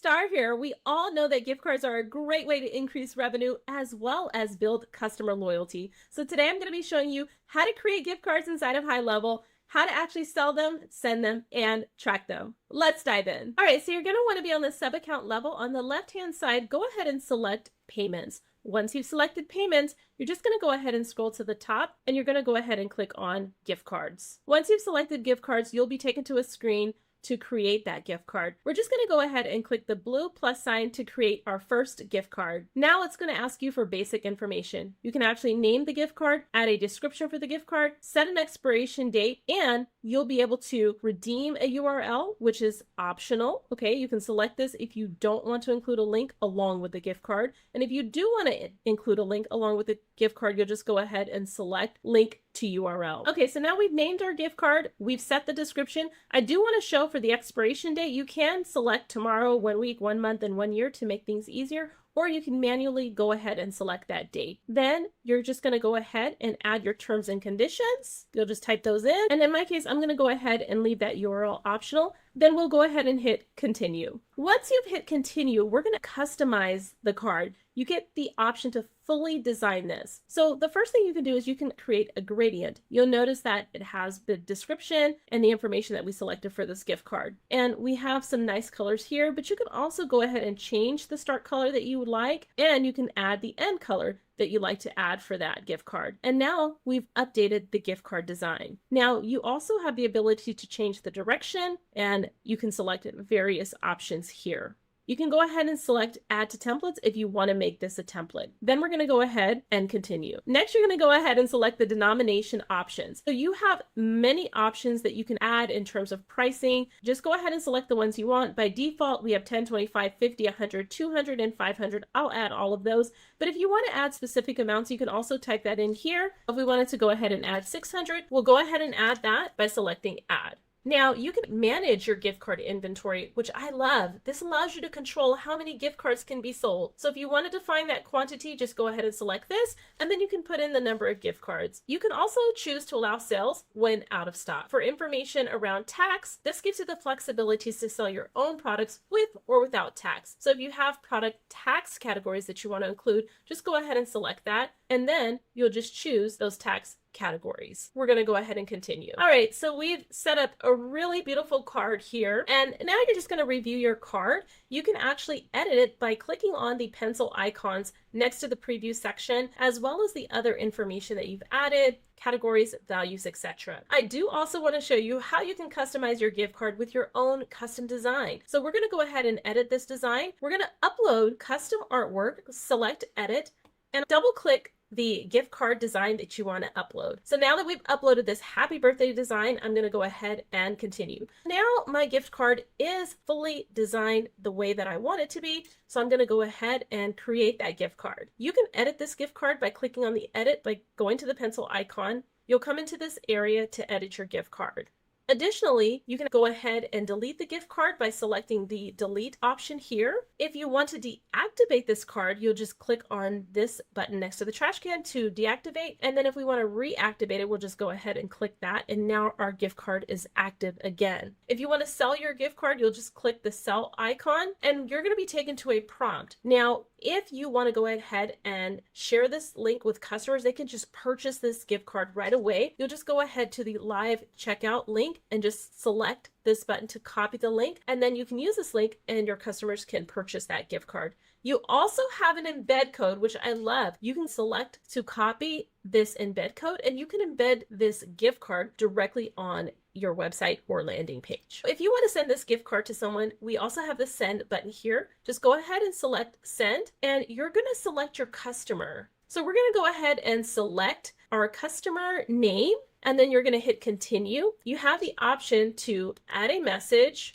Star here. We all know that gift cards are a great way to increase revenue as well as build customer loyalty. So today I'm going to be showing you how to create gift cards inside of HighLevel, how to actually sell them, send them, and track them. Let's dive in. All right, so you're going to want to be on the sub-account level. On the left-hand side, go ahead and select payments. Once you've selected payments, you're just going to go ahead and scroll to the top and you're going to go ahead and click on gift cards. Once you've selected gift cards, you'll be taken to a screen to create that gift card. We're just going to go ahead and click the blue plus sign to create our first gift card. Now it's going to ask you for basic information. You can actually name the gift card, add a description for the gift card, set an expiration date, and you'll be able to redeem a URL, which is optional. Okay, you can select this if you don't want to include a link along with the gift card. And if you do want to include a link along with the gift card, you'll just go ahead and select link to URL. Okay, so now we've named our gift card. We've set the description. I do want to show for the expiration date, you can select tomorrow, 1 week, 1 month, and 1 year to make things easier, or you can manually go ahead and select that date. Then you're just going to go ahead and add your terms and conditions. You'll just type those in. And in my case, I'm going to go ahead and leave that URL optional. Then we'll go ahead and hit continue. Once you've hit continue, we're going to customize the card. You get the option to fully design this. So the first thing you can do is you can create a gradient. You'll notice that it has the description and the information that we selected for this gift card. And we have some nice colors here, but you can also go ahead and change the start color that you would like, and you can add the end color that you like to add for that gift card. And now we've updated the gift card design. Now you also have the ability to change the direction, and you can select various options here. You can go ahead and select add to templates if you want to make this a template. Then we're going to go ahead and continue. Next, you're going to go ahead and select the denomination options. So you have many options that you can add in terms of pricing. Just go ahead and select the ones you want. By default, we have 10, 25, 50, 100, 200, and 500. I'll add all of those. But if you want to add specific amounts, you can also type that in here. If we wanted to go ahead and add 600, we'll go ahead and add that by selecting add. Now you can manage your gift card inventory, which I love. This allows you to control how many gift cards can be sold. So if you want to define that quantity, just go ahead and select this, and then you can put in the number of gift cards. You can also choose to allow sales when out of stock. For information around tax, this gives you the flexibility to sell your own products with or without tax. So if you have product tax categories that you want to include, just go ahead and select that, and then you'll just choose those tax categories. We're going to go ahead and continue. All right, so we've set up a really beautiful card here, and now you're just going to review your card. You can actually edit it by clicking on the pencil icons next to the preview section, as well as the other information that you've added, categories, values, etc. I do also want to show you how you can customize your gift card with your own custom design. So we're going to go ahead and edit this design. We're going to upload custom artwork, select edit, and double click the gift card design that you want to upload. So now that we've uploaded this happy birthday design, I'm going to go ahead and continue. Now my gift card is fully designed the way that I want it to be. So I'm going to go ahead and create that gift card. You can edit this gift card by clicking on the edit by going to the pencil icon. You'll come into this area to edit your gift card. Additionally, you can go ahead and delete the gift card by selecting the delete option here. If you want to deactivate this card, you'll just click on this button next to the trash can to deactivate. And then if we want to reactivate it, we'll just go ahead and click that. And now our gift card is active again. If you want to sell your gift card, you'll just click the sell icon and you're going to be taken to a prompt. Now, if you want to go ahead and share this link with customers, they can just purchase this gift card right away. You'll just go ahead to the live checkout link and just select this button to copy the link, and then you can use this link and your customers can purchase that gift card. You also have an embed code, which I love. You can select to copy this embed code and you can embed this gift card directly on your website or landing page. If you want to send this gift card to someone, we also have the send button here. Just go ahead and select send, and you're going to select your customer. So we're going to go ahead and select our customer name, and then you're going to hit continue. You have the option to add a message,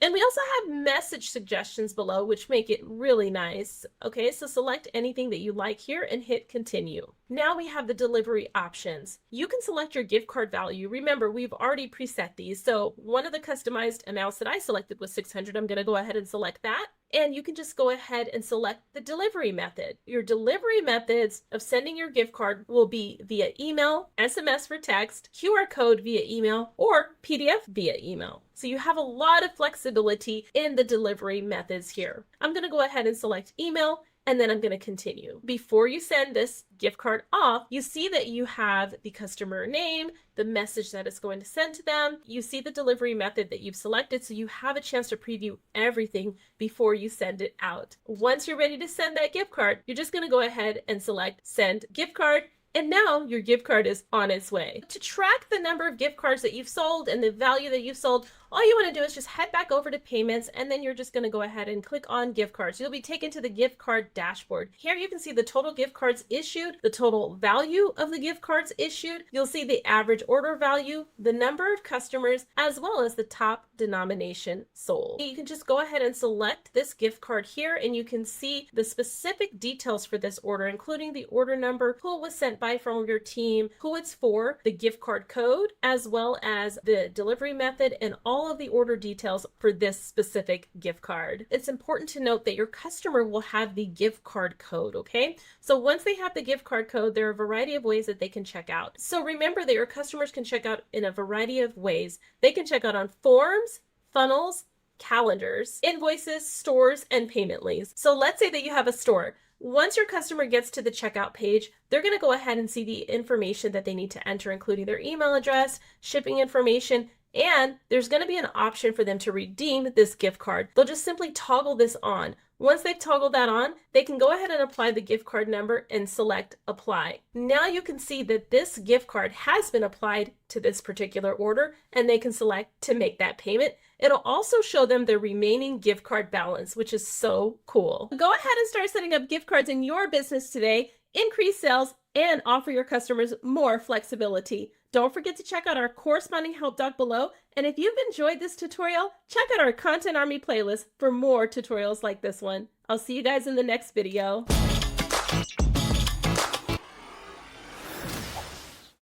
and we also have message suggestions below, which make it really nice. Okay, so select anything that you like here and hit continue. Now we have the delivery options. You can select your gift card value. Remember, we've already preset these. So one of the customized amounts that I selected was 600. I'm going to go ahead and select that. and you can just go ahead and select the delivery method. Your delivery methods of sending your gift card will be via email, SMS for text, QR code via email, or PDF via email. So you have a lot of flexibility in the delivery methods here. I'm going to go ahead and select email, and then I'm going to continue. Before you send this gift card off, you see that you have the customer name, the message that it's going to send to them. You see the delivery method that you've selected, so you have a chance to preview everything before you send it out. Once you're ready to send that gift card, you're just going to go ahead and select Send Gift Card. And now your gift card is on its way. To track the number of gift cards that you've sold and the value that you've sold, all you want to do is just head back over to payments, and then you're just going to go ahead and click on gift cards. You'll be taken to the gift card dashboard. Here you can see the total gift cards issued, the total value of the gift cards issued. You'll see the average order value, the number of customers, as well as the top denomination sold. You can just go ahead and select this gift card here, and you can see the specific details for this order, including the order number, who it was sent by from your team, who it's for, the gift card code, as well as the delivery method, and all of the order details for this specific gift card. It's important to note that your customer will have the gift card code, okay? So once they have the gift card code, there are a variety of ways that they can check out. So remember that your customers can check out in a variety of ways. They can check out on forms, funnels, calendars, invoices, stores, and payment links. So let's say that you have a store. Once your customer gets to the checkout page, they're going to go ahead and see the information that they need to enter, including their email address, shipping information, and there's going to be an option for them to redeem this gift card. They'll just simply toggle this on. Once they've toggled that on, they can go ahead and apply the gift card number and select apply. Now you can see that this gift card has been applied to this particular order, and they can select to make that payment. It'll also show them the remaining gift card balance, which is so cool. Go ahead and start setting up gift cards in your business today, increase sales, and offer your customers more flexibility. Don't forget to check out our corresponding help doc below. And if you've enjoyed this tutorial, check out our Content Army playlist for more tutorials like this one. I'll see you guys in the next video.